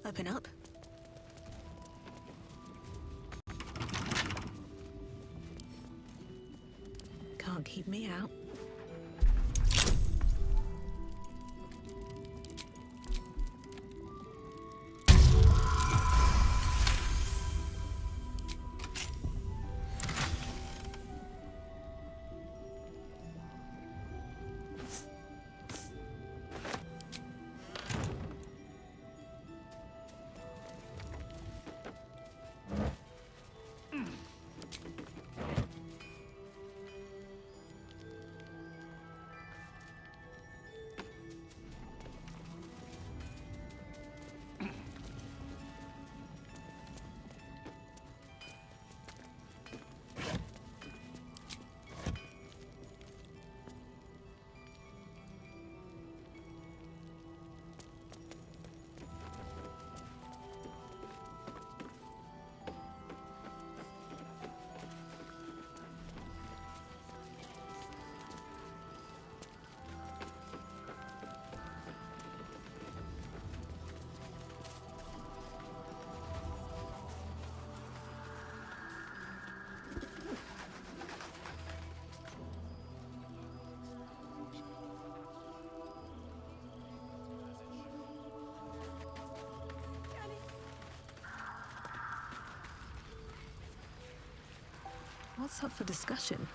Open up. Can't keep me out. What's up for discussion?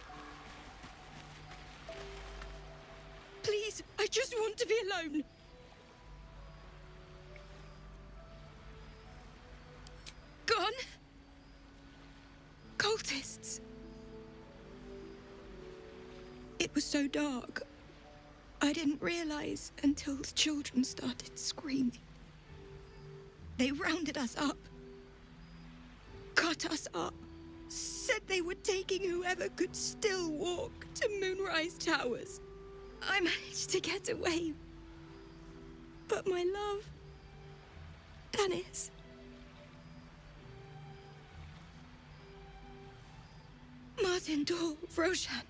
Please, I just want to be alone. Gone? Cultists. It was so dark. I didn't realize until the children started screaming. They rounded us up. Cut us up. Said they were taking whoever could still walk to Moonrise Towers. I managed to get away. But my love, Dennis. Martin Dor, Roshan.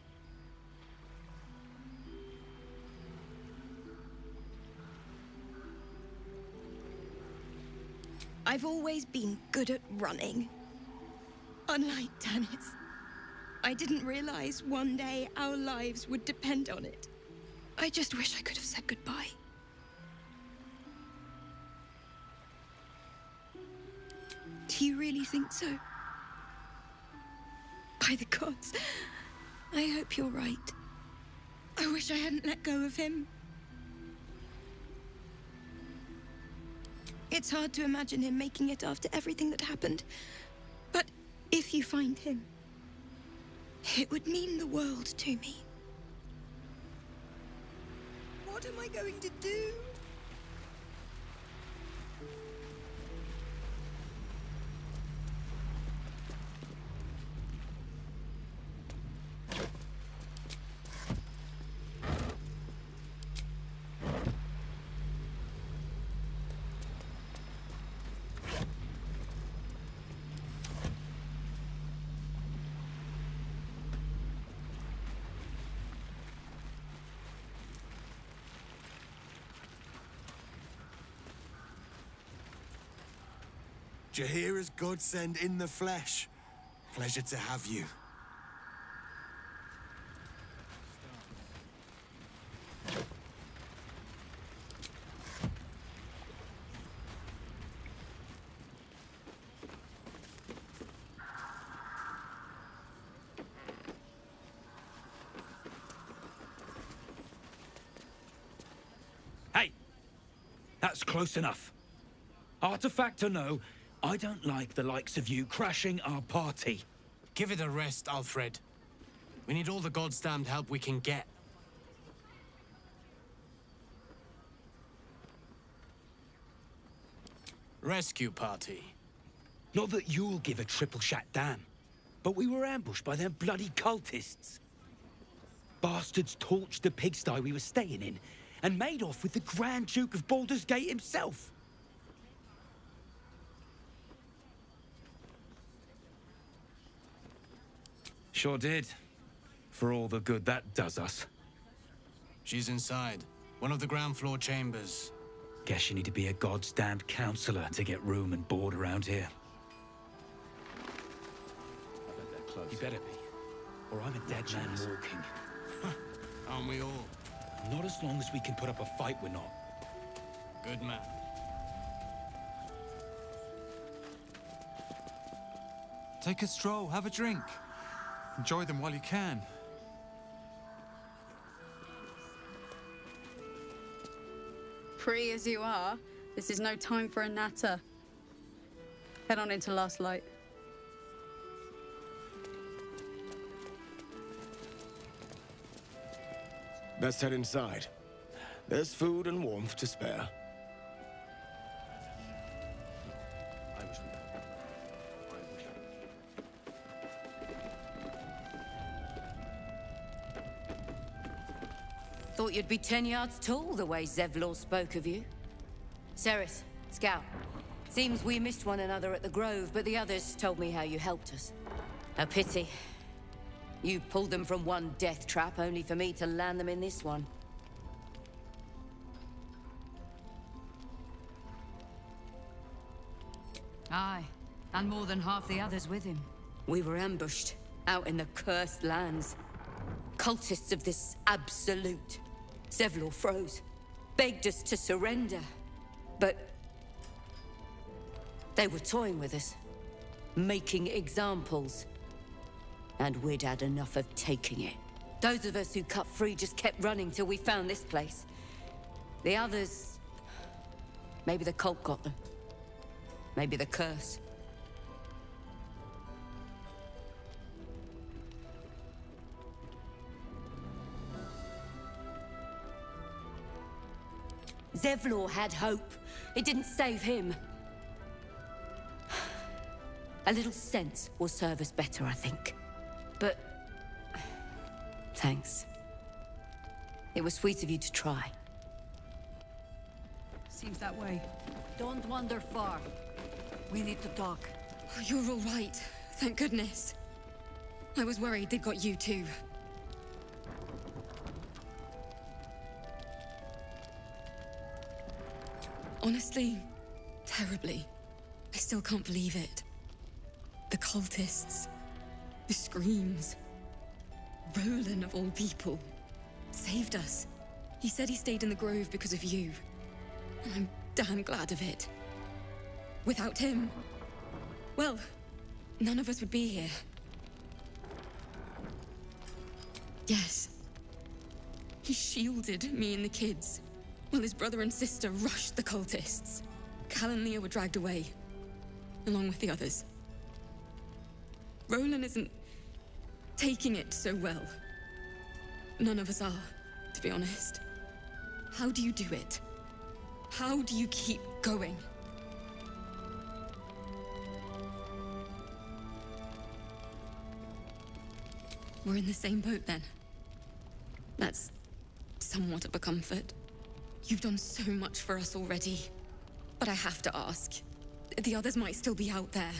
I've always been good at running. Unlike Dennis, I didn't realize one day our lives would depend on it. I just wish I could have said goodbye. Do you really think so? By the gods, I hope you're right. I wish I hadn't let go of him. It's hard to imagine him making it after everything that happened. But if you find him, it would mean the world to me. What am I going to do? Jaheira's godsend in the flesh. Pleasure to have you. Hey! That's close enough. Artifact or no, I don't like the likes of you crashing our party. Give it a rest, Alfred. We need all the goddamned help we can get. Rescue party. Not that you'll give a triple shot damn, but we were ambushed by them bloody cultists. Bastards torched the pigsty we were staying in and made off with the Grand Duke of Baldur's Gate himself. Sure did. For all the good that does us. She's inside. One of the ground floor chambers. Guess you need to be a goddamned counselor to get room and board around here. You better be, or I'm a dead man walking. Aren't we all? Not as long as we can put up a fight, we're not. Good man. Take a stroll, have a drink. Enjoy them while you can. Free as you are, this is no time for a natter. Head on into Last Light. Best head inside. There's food and warmth to spare. Thought you'd be 10 yards tall the way Zevlor spoke of you. Ceres, Scout. Seems we missed one another at the Grove, but the others told me how you helped us. A pity. You pulled them from one death trap, only for me to land them in this one. Aye, and more than half the others with him. We were ambushed, out in the cursed lands. Cultists of this absolute. Zevlor froze, begged us to surrender. But they were toying with us, making examples. And we'd had enough of taking it. Those of us who cut free just kept running till we found this place. The others... maybe the cult got them. Maybe the curse. Zevlor had hope. It didn't save him. A little sense will serve us better, I think. But... thanks. It was sweet of you to try. Seems that way. Don't wander far. We need to talk. Oh, you're all right. Thank goodness. I was worried they'd got you too. Honestly, terribly. I still can't believe it. The cultists, the screams. Roland, of all people, saved us. He said he stayed in the Grove because of you. And I'm damn glad of it. Without him, well, none of us would be here. Yes. He shielded me and the kids, while his brother and sister rushed the cultists. Cal and Leah were dragged away, along with the others. Roland isn't taking it so well. None of us are, to be honest. How do you do it? How do you keep going? We're in the same boat then. That's somewhat of a comfort. You've done so much for us already. But I have to ask. The others might still be out there.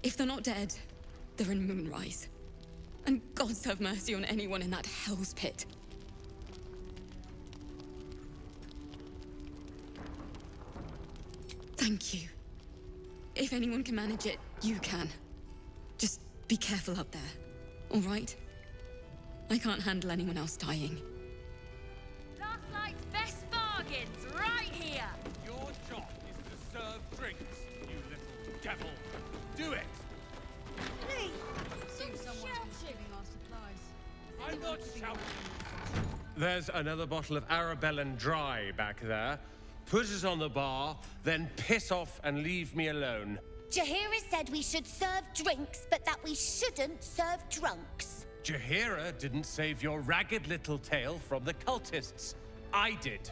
If they're not dead, they're in Moonrise. And gods have mercy on anyone in that hell's pit. Thank you. If anyone can manage it, you can. Just be careful up there, all right? I can't handle anyone else dying. Last Light's best bargains, right here! Your job is to serve drinks, you little devil. Do it! Please! Seems someone's been stealing our supplies. I'm not shouting. There's another bottle of Arabellan Dry back there. Put it on the bar, then piss off and leave me alone. Jaheira said we should serve drinks, but that we shouldn't serve drunks. Jaheira didn't save your ragged little tail from the cultists. I did.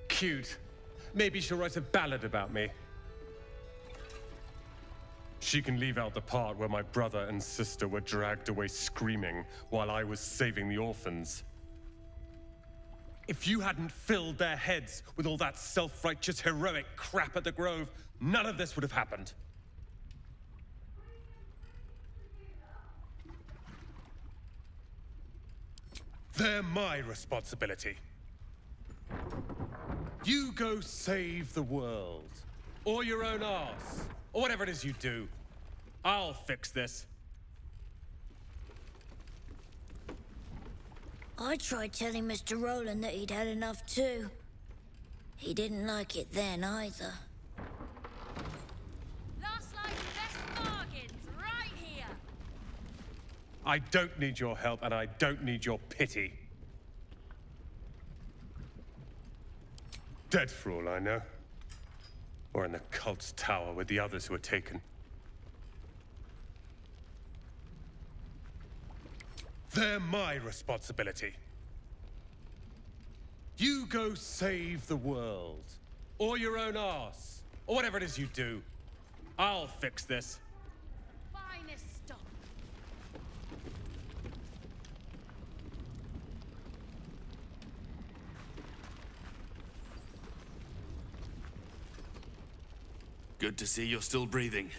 Cute. Maybe she'll write a ballad about me. She can leave out the part where my brother and sister were dragged away screaming while I was saving the orphans. If you hadn't filled their heads with all that self-righteous, heroic crap at the Grove, none of this would have happened. They're my responsibility. You go save the world. Or your own arse. Or whatever it is you do. I'll fix this. I tried telling Mr. Rowland that he'd had enough too. He didn't like it then either. Last night's best bargains, right here. I don't need your help, and I don't need your pity. Dead for all I know. Or in the cult's tower with the others who were taken. They're my responsibility. You go save the world. Or your own arse. Or whatever it is you do. I'll fix this. Finest stock. Good to see you're still breathing.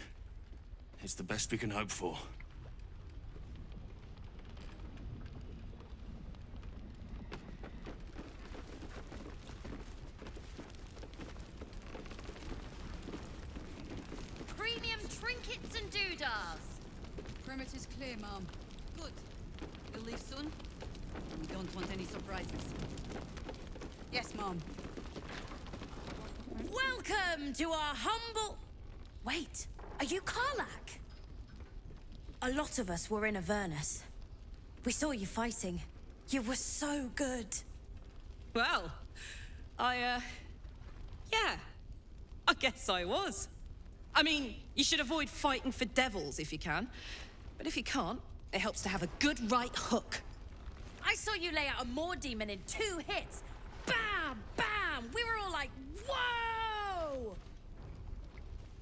It's the best we can hope for. Premium trinkets and doodahs. Perimeter's clear, Mom. Good. You'll leave soon? We don't want any surprises. Yes, Mom. Welcome to our humble... Wait, are you Karlach? A lot of us were in Avernus. We saw you fighting. You were so good. Well, yeah, I guess I was. I mean, you should avoid fighting for devils if you can. But if you can't, it helps to have a good right hook. I saw you lay out a Moor demon in 2 hits. Bam! Bam! We were all like, whoa!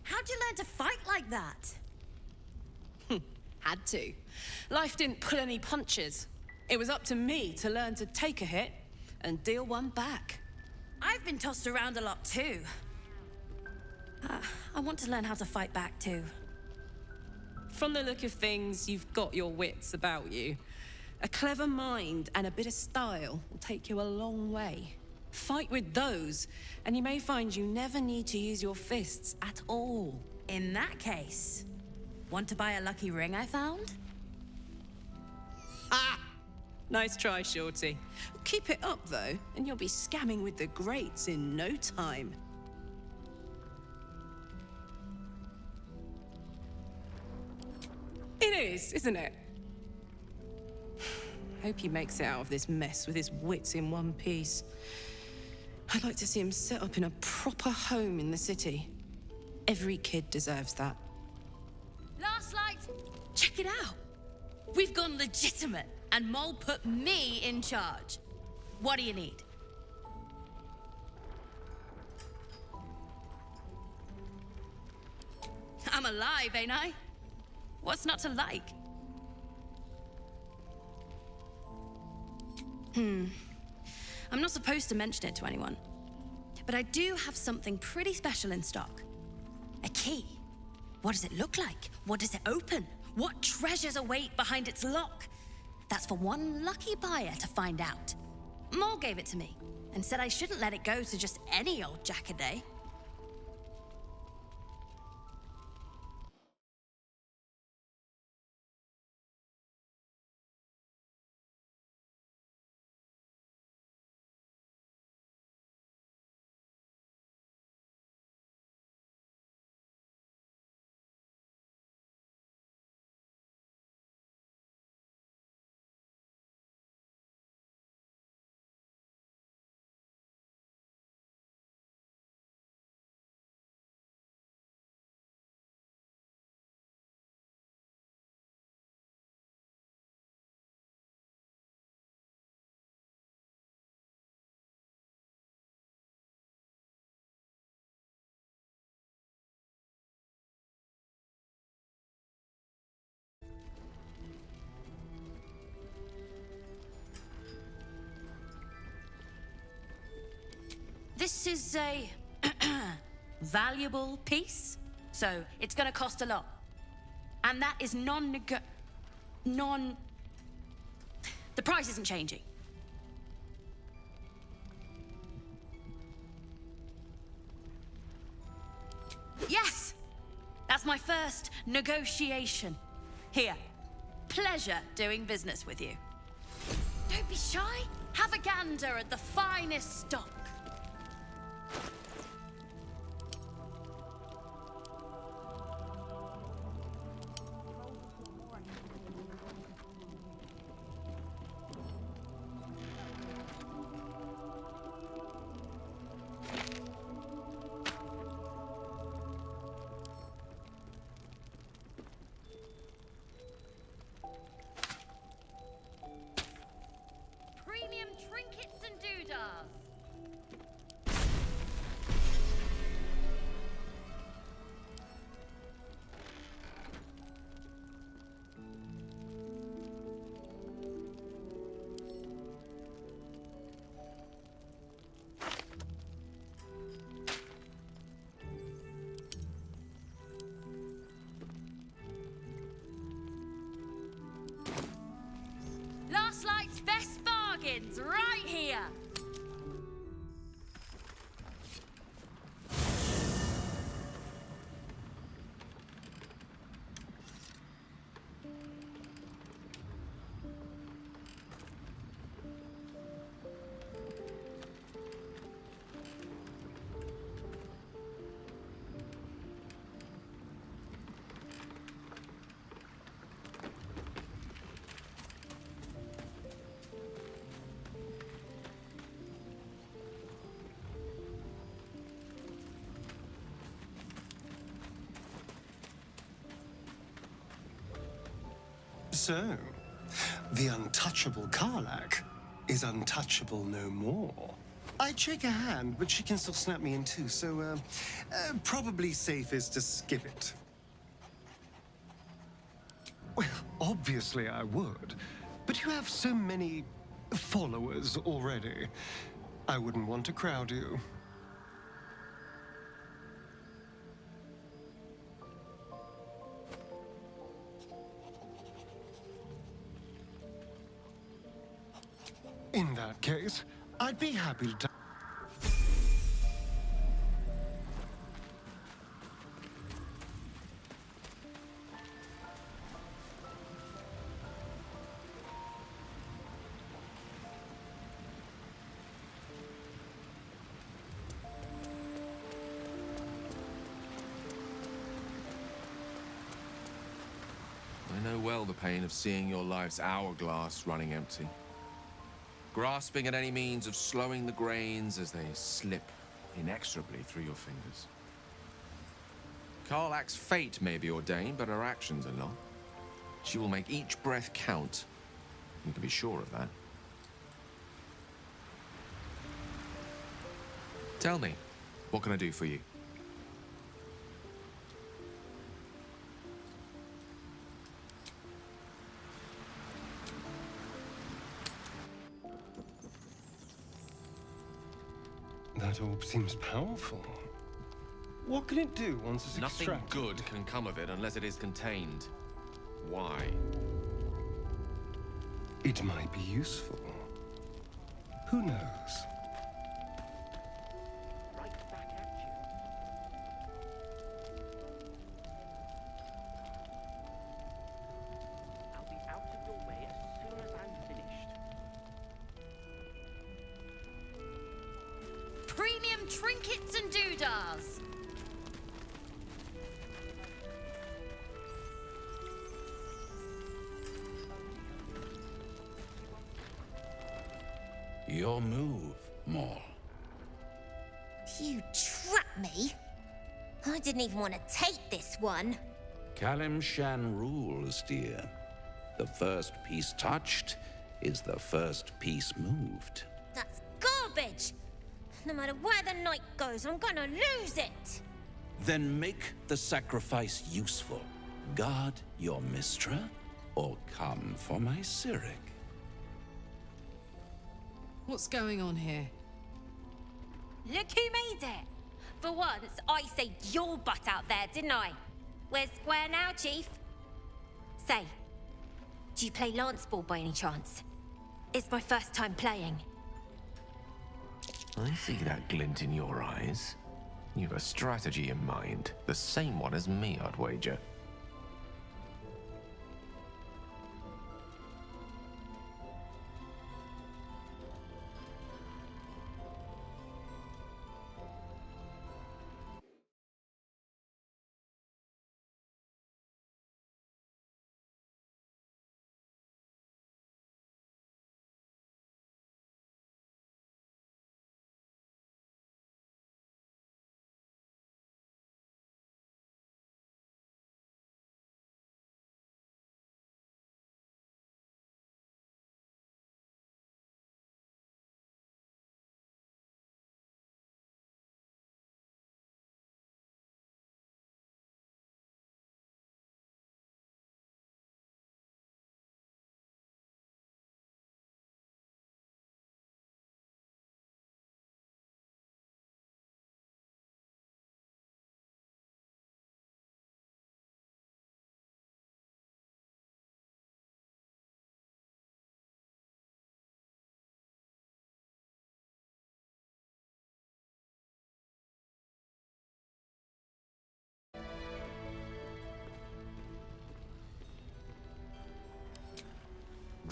How'd you learn to fight like that? Had to. Life didn't pull any punches. It was up to me to learn to take a hit and deal one back. I've been tossed around a lot too. I want to learn how to fight back too. From the look of things, you've got your wits about you. A clever mind and a bit of style will take you a long way. Fight with those, and you may find you never need to use your fists at all. In that case, want to buy a lucky ring I found? Ah! Nice try, Shorty. Keep it up, though, and you'll be scamming with the greats in no time. It is, isn't it? Hope he makes it out of this mess with his wits in one piece. I'd like to see him set up in a proper home in the city. Every kid deserves that. Last light. Check it out. We've gone legitimate, and Mole put me in charge. What do you need? I'm alive, ain't I? What's not to like? I'm not supposed to mention it to anyone, but I do have something pretty special in stock. A key. What does it look like? What does it open? What treasures await behind its lock? That's for one lucky buyer to find out. Mole gave it to me and said I shouldn't let it go to just any old jackaday. This is a valuable piece, so it's gonna cost a lot. And that is The price isn't changing. first negotiation. Here. Pleasure doing business with you. Don't be shy. Have a gander at the finest stock. Premium trinkets and doodahs. Last Light's best bargains right here. So, the untouchable Karlach is untouchable no more. I'd shake her hand, but she can still snap me in two, so probably safest to skip it. Well, obviously I would, but you have so many followers already. I wouldn't want to crowd you. In that case, I'd be happy to... I know well the pain of seeing your life's hourglass running empty. Grasping at any means of slowing the grains as they slip inexorably through your fingers. Karlach's fate may be ordained, but her actions are not. She will make each breath count. You can be sure of that. Tell me, what can I do for you? That orb seems powerful. What can it do once it's Nothing extracted? good can come of it unless it is contained. Why? It might be useful. Who knows? Right back at you. I'll be out of your way as soon as I'm finished. Premium trinkets and doodahs. Your move, Maul. You trapped me? I didn't even want to take this one. Kalimshan rules, dear. The first piece touched is the first piece moved. That's garbage! No matter where the night goes, I'm gonna lose it! Then make the sacrifice useful. Guard your Mistra, or come for my Cyric. What's going on here? Look who made it! For once, I saved your butt out there, didn't I? We're square now, Chief. Say, do you play lance ball by any chance? It's my first time playing. I see that glint in your eyes. You've a strategy in mind. The same one as me, I'd wager.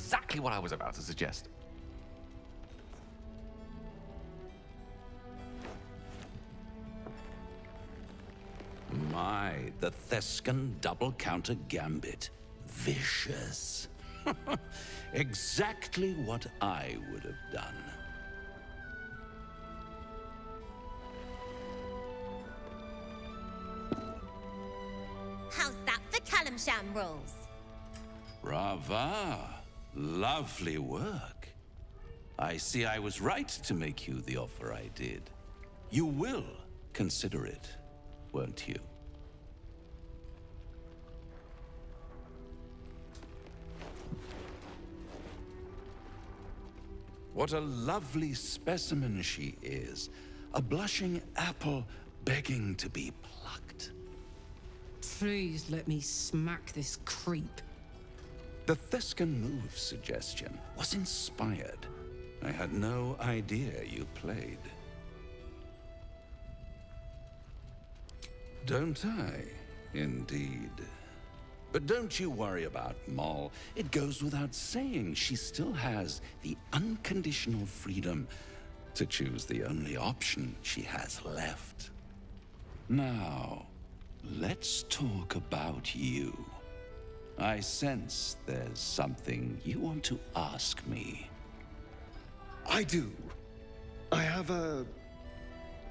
exactly what I was about to suggest. My, the Thescan double counter gambit. Vicious. Exactly what I would have done. How's that for Kalimshan rules? Brava. Lovely work. I see I was right to make you the offer I did. You will consider it, won't you? What a lovely specimen she is. A blushing apple begging to be plucked. Please let me smack this creep. The Thescan move suggestion was inspired. I had no idea you played. Don't I? Indeed. But don't you worry about Moll. It goes without saying she still has the unconditional freedom to choose the only option she has left. Now, let's talk about you. I sense there's something you want to ask me. I do. I have a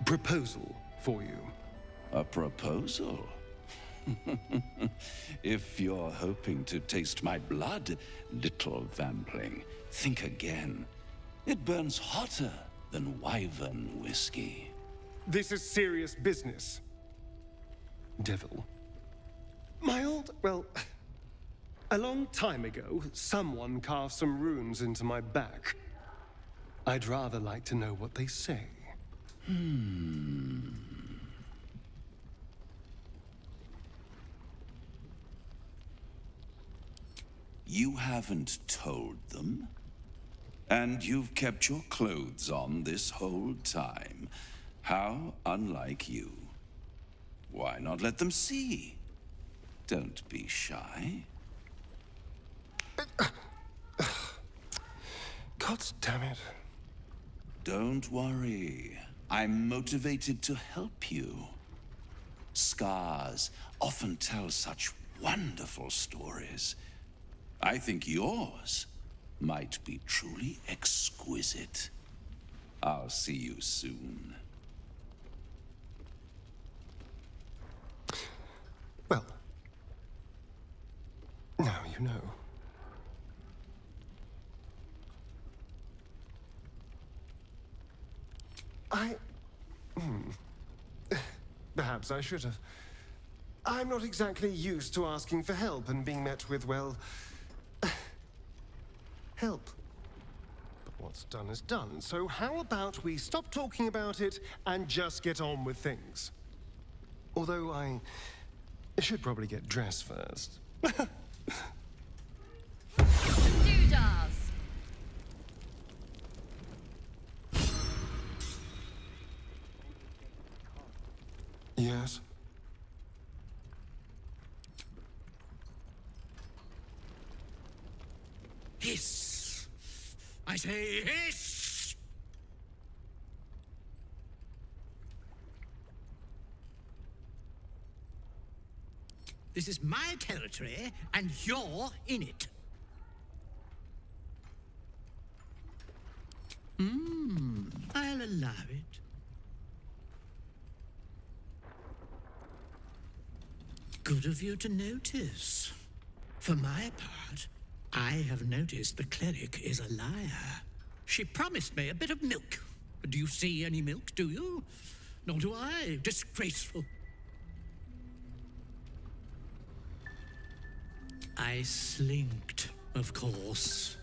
proposal for you. A proposal? If you're hoping to taste my blood, little vampling, think again. It burns hotter than wyvern whiskey. This is serious business. Devil. A long time ago, someone carved some runes into my back. I'd rather like to know what they say. You haven't told them? And you've kept your clothes on this whole time. How unlike you. Why not let them see? Don't be shy. God damn it. Don't worry. I'm motivated to help you. Scars often tell such wonderful stories. I think yours might be truly exquisite. I'll see you soon. Well, now you know. Perhaps I should have. I'm not exactly used to asking for help and being met with, well, help. But what's done is done, so how about we stop talking about it and just get on with things? Although I should probably get dressed first. Doodahs! Yes? Hiss! I say hiss! This is my territory, and you're in it. I'll allow it. Good of you to notice. For my part, I have noticed the cleric is a liar. She promised me a bit of milk. But do you see any milk, do you? Nor do I. Disgraceful. I slinked, of course.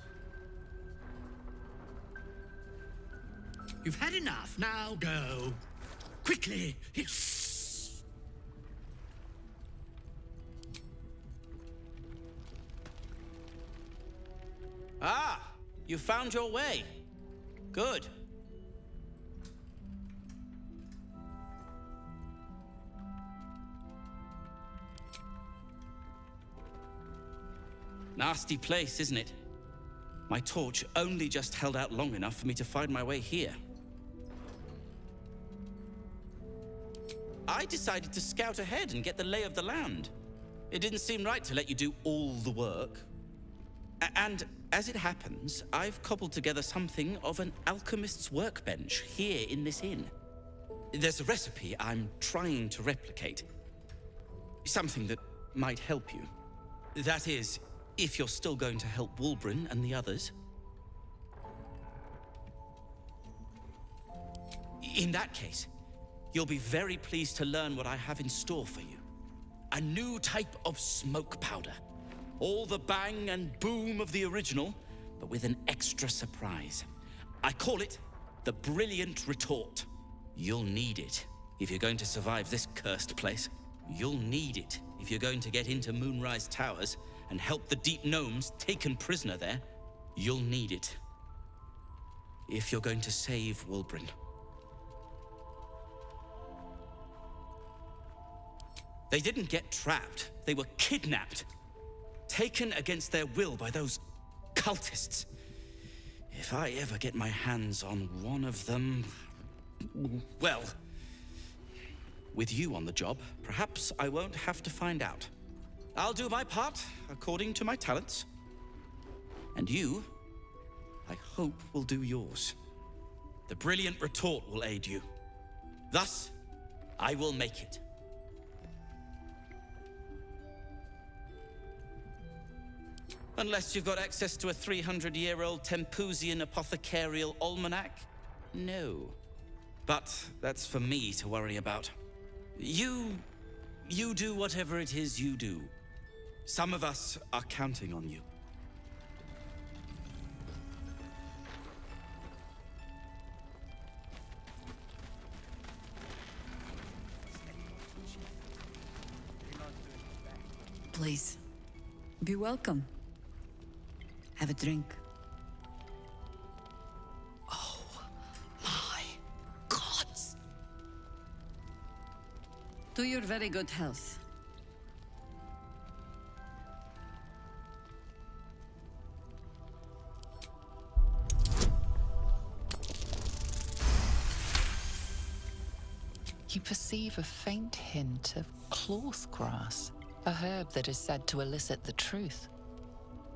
You've had enough. Now go. Quickly. Hiss. Ah, you found your way. Good. Nasty place, isn't it? My torch only just held out long enough for me to find my way here. I decided to scout ahead and get the lay of the land. It didn't seem right to let you do all the work. And as it happens, I've cobbled together something of an alchemist's workbench here in this inn. There's a recipe I'm trying to replicate. Something that might help you. That is, if you're still going to help Wulbren and the others. In that case, you'll be very pleased to learn what I have in store for you. A new type of smoke powder. All the bang and boom of the original, but with an extra surprise. I call it the Brilliant Retort. You'll need it if you're going to survive this cursed place. You'll need it if you're going to get into Moonrise Towers and help the deep gnomes taken prisoner there. You'll need it if you're going to save Wulbren. They didn't get trapped. They were kidnapped. Taken against their will by those cultists. If I ever get my hands on one of them... well... with you on the job, perhaps I won't have to find out. I'll do my part, according to my talents. And you, I hope, will do yours. The Brilliant Retort will aid you. Thus, I will make it. Unless you've got access to a 300-year-old Tempusian apothecarial almanac? No. But that's for me to worry about. You do whatever it is you do. Some of us are counting on you. Please, be welcome. Have a drink. Oh, my gods! To your very good health. You perceive a faint hint of cloth grass, a herb that is said to elicit the truth.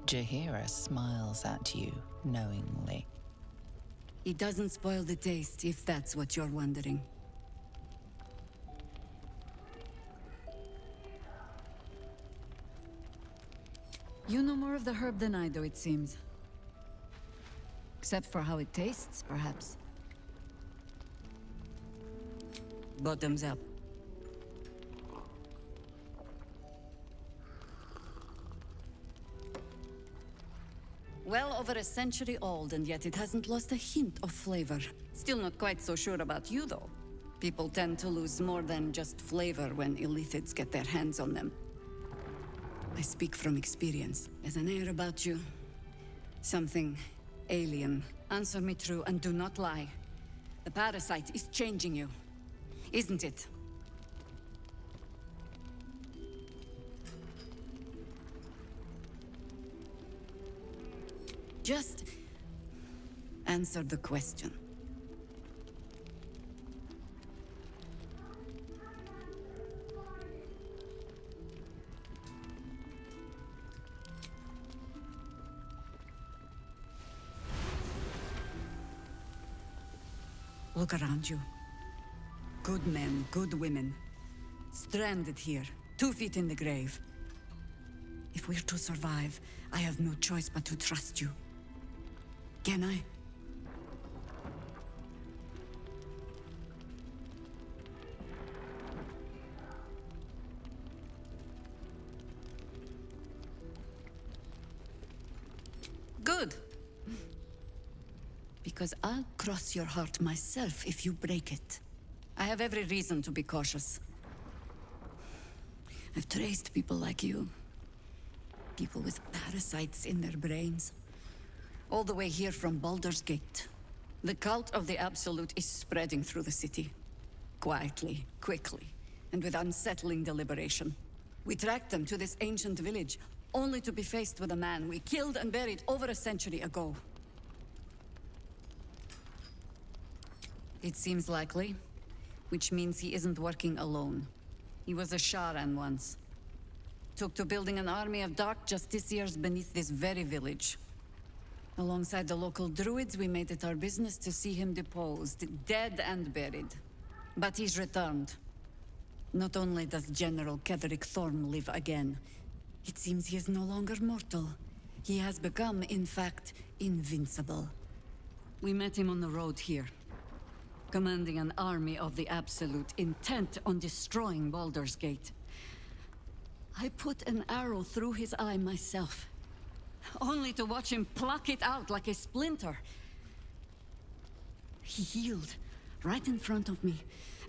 Jaheira smiles at you knowingly. It doesn't spoil the taste, if that's what you're wondering. You know more of the herb than I do, it seems. Except for how it tastes, perhaps. Bottoms up. Well over a century old, and yet it hasn't lost a hint of flavor. Still not quite so sure about you, though. People tend to lose more than just flavor when illithids get their hands on them. I speak from experience. There's an air about you. Something alien. Answer me true and do not lie. The parasite is changing you, isn't it? Just answer the question. Look around you. Good men, good women. Stranded here, 2 feet in the grave. If we're to survive, I have no choice but to trust you. Can I? Good. Because I'll cross your heart myself if you break it. I have every reason to be cautious. I've traced people like you. People with parasites in their brains. All the way here from Baldur's Gate. The cult of the Absolute is spreading through the city. Quietly, quickly, and with unsettling deliberation. We tracked them to this ancient village, only to be faced with a man we killed and buried over a century ago. It seems likely, which means he isn't working alone. He was a Sharan once. Took to building an army of dark justiciars beneath this very village. Alongside the local druids, we made it our business to see him deposed, dead and buried. But he's returned. Not only does General Ketheric Thorm live again, it seems he is no longer mortal. He has become, in fact, invincible. We met him on the road here, commanding an army of the Absolute, intent on destroying Baldur's Gate. I put an arrow through his eye myself, only to watch him pluck it out like a splinter. He healed right in front of me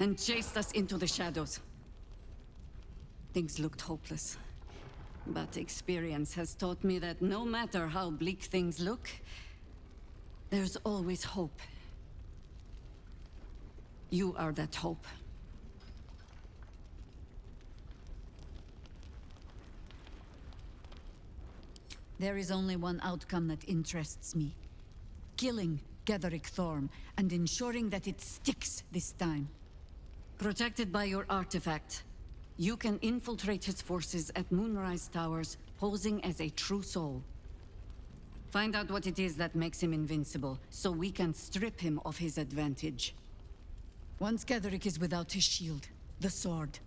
and chased us into the shadows. Things looked hopeless, but experience has taught me that no matter how bleak things look, there's always hope. You are that hope. There is only one outcome that interests me. Killing Ketheric Thorm and ensuring that it sticks this time. Protected by your artifact, you can infiltrate his forces at Moonrise Towers, posing as a true soul. Find out what it is that makes him invincible, so we can strip him of his advantage. Once Ketheric is without his shield, the sword,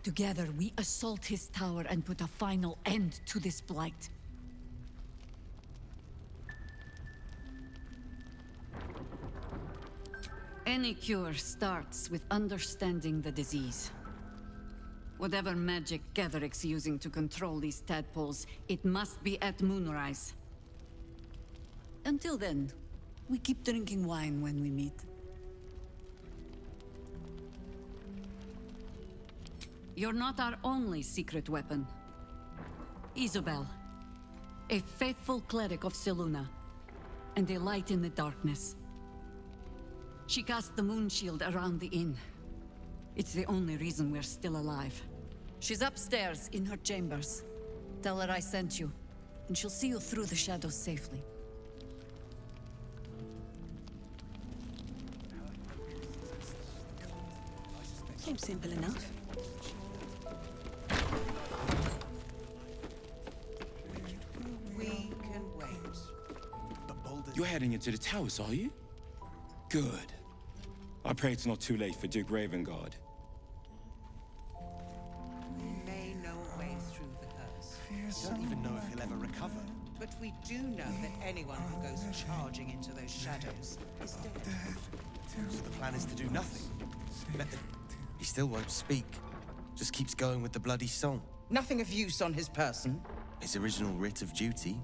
together we assault his tower and put a final end to this blight. Any cure starts with understanding the disease. Whatever magic Ketheric's using to control these tadpoles, it must be at Moonrise. Until then, we keep drinking wine when we meet. You're not our only secret weapon. Isobel, a faithful cleric of Selûne, and a light in the darkness. She cast the moon shield around the inn. It's the only reason we're still alive. She's upstairs in her chambers. Tell her I sent you, and she'll see you through the shadows safely. Seems simple enough. We can wait. You're heading into the towers, are you? Good. I pray it's not too late for Duke Ravengard. We may know a way through the curse. We don't even know if he'll ever recover. But we do know that anyone who goes charging into those shadows is dead. So the plan is to do nothing. He still won't speak. Just keeps going with the bloody song. Nothing of use on his person. His original writ of duty,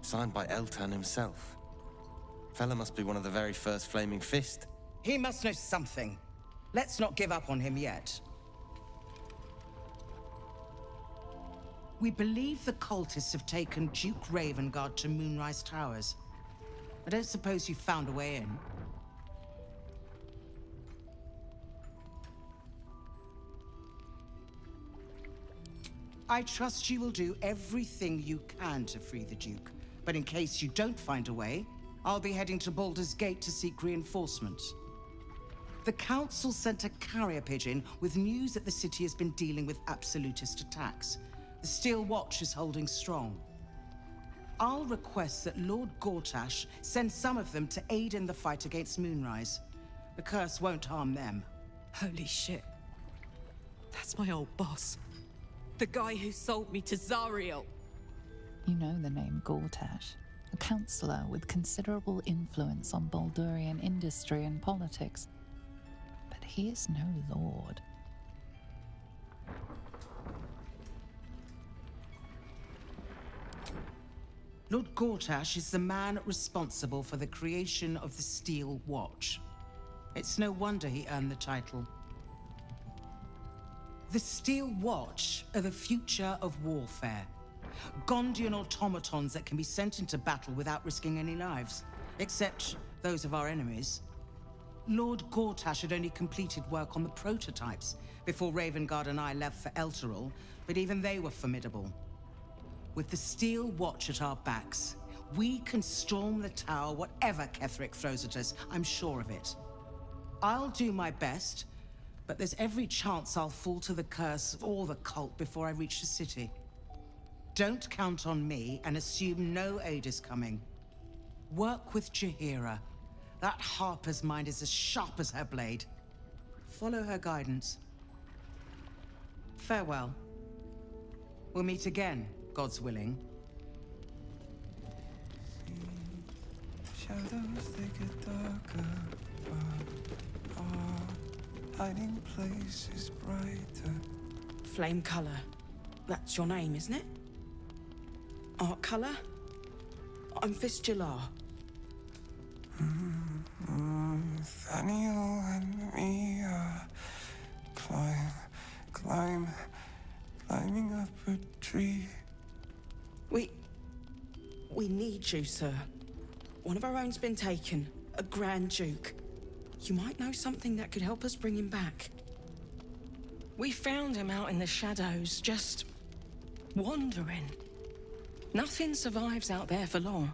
signed by Eltan himself. Fella must be one of the very first Flaming Fist. He must know something. Let's not give up on him yet. We believe the cultists have taken Duke Ravengard to Moonrise Towers. I don't suppose you found a way in. I trust you will do everything you can to free the Duke. But in case you don't find a way, I'll be heading to Baldur's Gate to seek reinforcements. The Council sent a carrier pigeon with news that the city has been dealing with absolutist attacks. The Steel Watch is holding strong. I'll request that Lord Gortash send some of them to aid in the fight against Moonrise. The curse won't harm them. Holy shit. That's my old boss. The guy who sold me to Zariel. You know the name Gortash, a councillor with considerable influence on Baldurian industry and politics. But he is no lord. Lord Gortash is the man responsible for the creation of the Steel Watch. It's no wonder he earned the title. The Steel Watch are the future of warfare. Gondian automatons that can be sent into battle without risking any lives, except those of our enemies. Lord Gortash had only completed work on the prototypes before Ravengard and I left for Elturel, but even they were formidable. With the steel watch at our backs, we can storm the tower whatever Ketherick throws at us. I'm sure of it. I'll do my best, but there's every chance I'll fall to the curse or the cult before I reach the city. Don't count on me and assume no aid is coming. Work with Jaheira. That Harper's mind is as sharp as her blade. Follow her guidance. Farewell. We'll meet again, God's willing. Shadows, they get darker, but our hiding place is brighter. Flame color. That's your name, isn't it? Art color? I'm Fistula. Nathaniel and me are climbing up a tree. We need you, sir. One of our own's been taken, a Grand Duke. You might know something that could help us bring him back. We found him out in the shadows, just wandering. Nothing survives out there for long.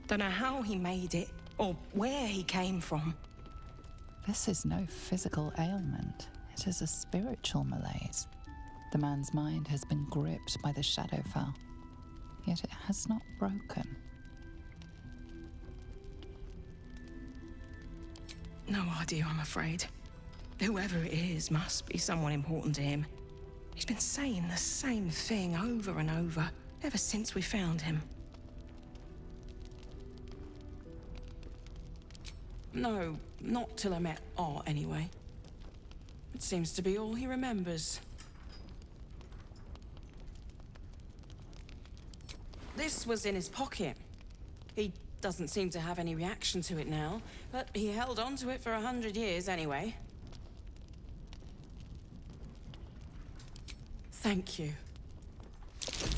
Don't know how he made it, or where he came from. This is no physical ailment. It is a spiritual malaise. The man's mind has been gripped by the Shadowfell, yet it has not broken. No idea, I'm afraid. Whoever it is must be someone important to him. He's been saying the same thing over and over, ever since we found him. No, not till I met Art, anyway. It seems to be all he remembers. This was in his pocket. He doesn't seem to have any reaction to it now, but he held on to it for 100 years anyway. Thank you. What's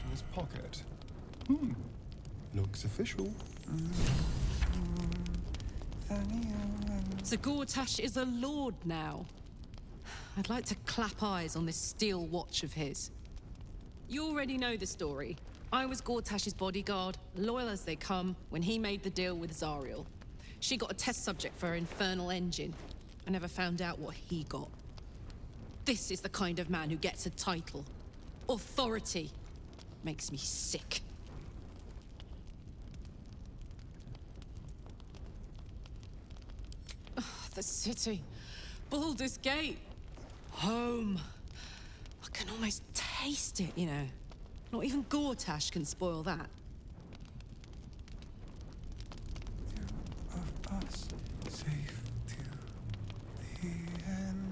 in his pocket? Looks official. So Gortash is a lord now. I'd like to clap eyes on this steel watch of his. You already know the story. I was Gortash's bodyguard, loyal as they come, when he made the deal with Zariel. She got a test subject for her infernal engine. I never found out what he got. This is the kind of man who gets a title. Authority. Makes me sick. The city. Baldur's Gate. Home. I can almost taste it, you know. Not even Gortash can spoil that. Of us, safe to the end.